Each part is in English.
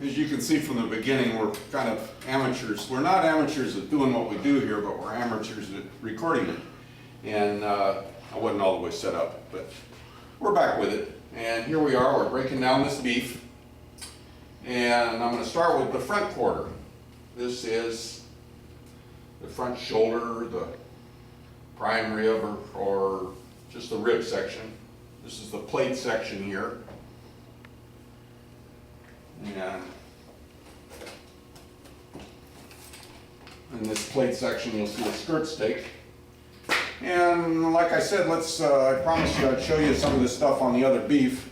as you can see from the beginning, we're kind of amateurs. We're not amateurs at doing what we do here, but we're amateurs at recording it. And I wasn't all the way set up, but we're back with it. And here we are, we're breaking down this beef. And I'm going to start with the front quarter. This is the front shoulder, the prime rib, or just the rib section. This is the plate section here. And in this plate section you'll see a skirt steak. And like I said, I promised you I'd show you some of this stuff on the other beef.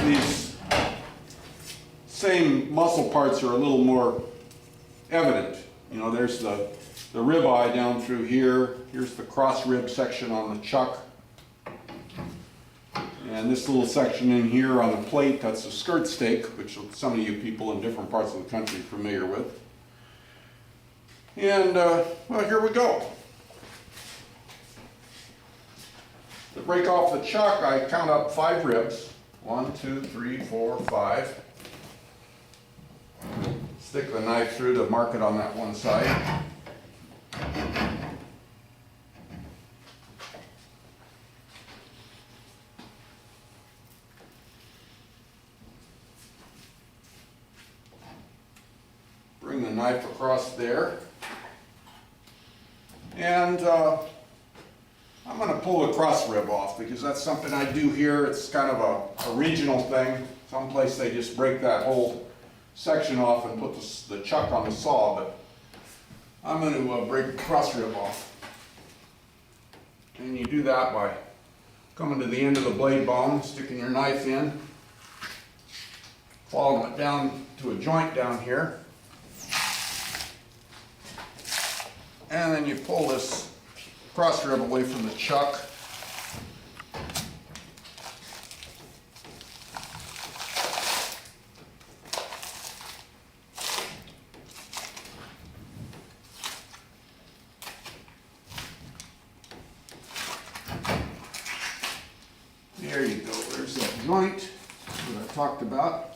These same muscle parts are a little more evident. You know, there's the rib eye down through here. Here's the cross rib section on the chuck. And this little section in here on the plate, that's a skirt steak, which some of you people in different parts of the country are familiar with. And, well, here we go. To break off the chuck, I count up 5 ribs. 1, 2, 3, 4, 5. Stick the knife through to mark it on that one side. Bring the knife across there. And I'm going to pull the cross rib off because that's something I do here. It's kind of a regional thing. Someplace they just break that whole section off and put the chuck on the saw, but I'm going to break the cross rib off. And you do that by coming to the end of the blade bone, sticking your knife in, following it down to a joint down here. And then you pull this cross rib away from the chuck. There you go, there's that joint that I talked about.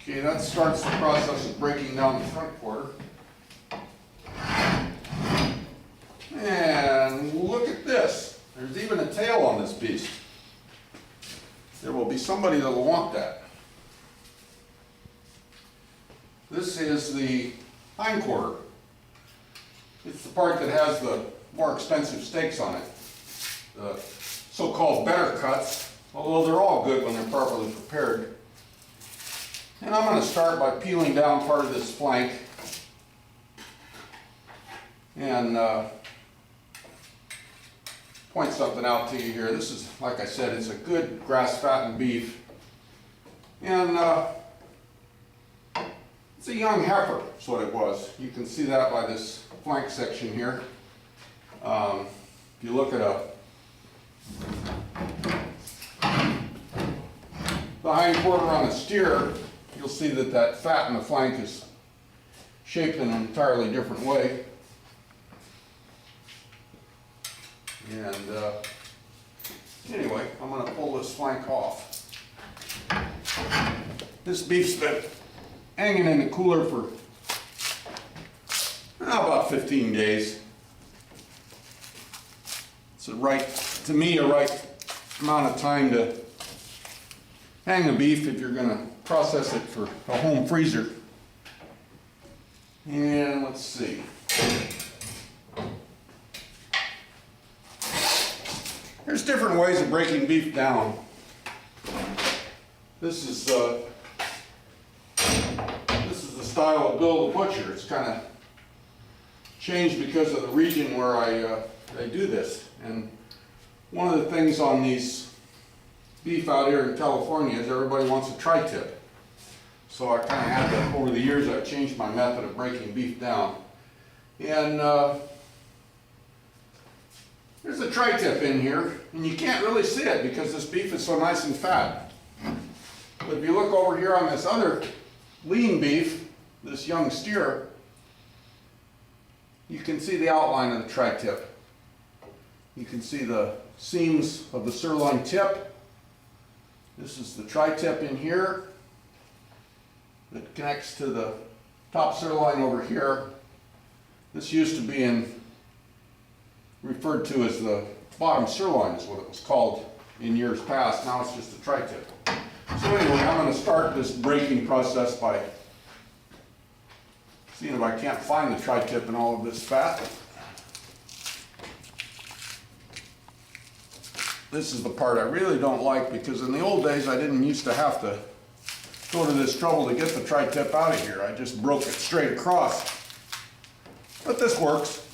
Okay, that starts the process of breaking down the front quarter. And look at this. There's even a tail on this beast. There will be somebody that will want that. This is the hind quarter. It's the part that has the more expensive steaks on it. The so-called better cuts, although they're all good when they're properly prepared. And I'm going to start by peeling down part of this flank and point something out to you here. This is, like I said, it's a good grass-fattened beef. And it's a young heifer, is what it was. You can see that by this flank section here. If you look at the hind quarter on a steer, you'll see that that fat in the flank is shaped in an entirely different way. And anyway, I'm going to pull this flank off. This beef's been hanging in the cooler for about 15 days. It's to me, a right amount of time to hang a beef if you're going to process it for a home freezer. And let's see. There's different ways of breaking beef down. This is the style of Bill the Butcher. It's kind of changed because of the region where I do this. And one of the things on these beef out here in California is everybody wants a tri-tip. So I kind of had to, over the years, I've changed my method of breaking beef down. And there's a tri-tip in here, and you can't really see it because this beef is so nice and fat. But if you look over here on this other lean beef, this young steer, you can see the outline of the tri-tip. You can see the seams of the sirloin tip. This is the tri-tip in here that connects to the top sirloin over here. This used to be referred to as the bottom sirloin, is what it was called in years past. Now it's just a tri-tip. So anyway, I'm going to start this braking process by seeing if I can't find the tri-tip in all of this fat. This is the part I really don't like, because in the old days I didn't used to have to go to this trouble to get the tri-tip out of here. I just broke it straight across. But this works.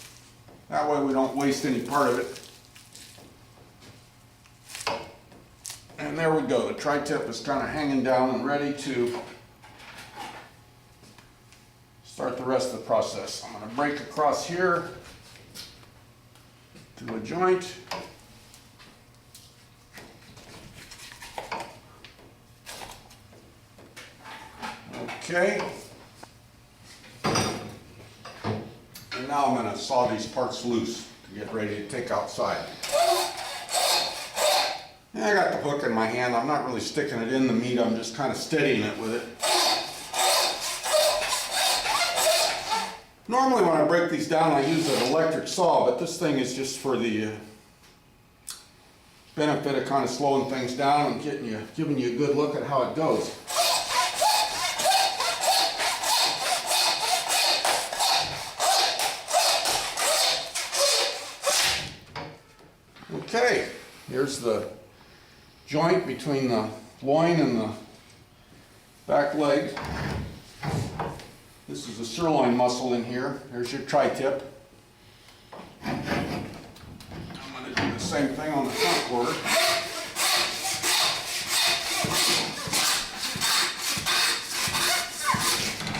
That way we don't waste any part of it. And there we go. The tri-tip is kind of hanging down and ready to start the rest of the process. I'm going to break across here to a joint. Okay. And now I'm going to saw these parts loose to get ready to take outside. And I got the hook in my hand. I'm not really sticking it in the meat. I'm just kind of steadying it with it. Normally when I break these down I use an electric saw, but this thing is just for the benefit of kind of slowing things down and giving you a good look at how it goes. Okay, here's the joint between the loin and the back leg. This is the sirloin muscle in here. There's your tri-tip. I'm going to do the same thing on the front quarter.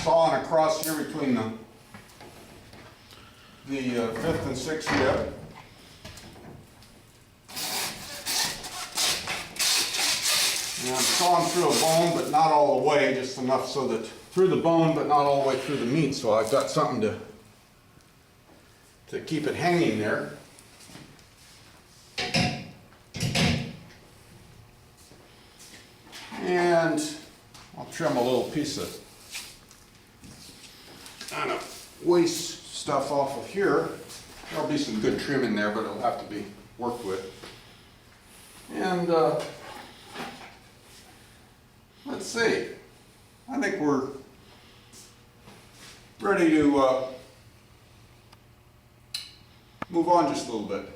Sawing across here between the 5th and 6th rib. And I'm sawing through a bone, but not all the way, just enough so that through the bone, but not all the way through the meat. So I've got something to keep it hanging there. And I'll trim a little piece of kind of waste stuff off of here. There'll be some good trim in there, but it'll have to be worked with. And let's see. I think we're ready to move on just a little bit.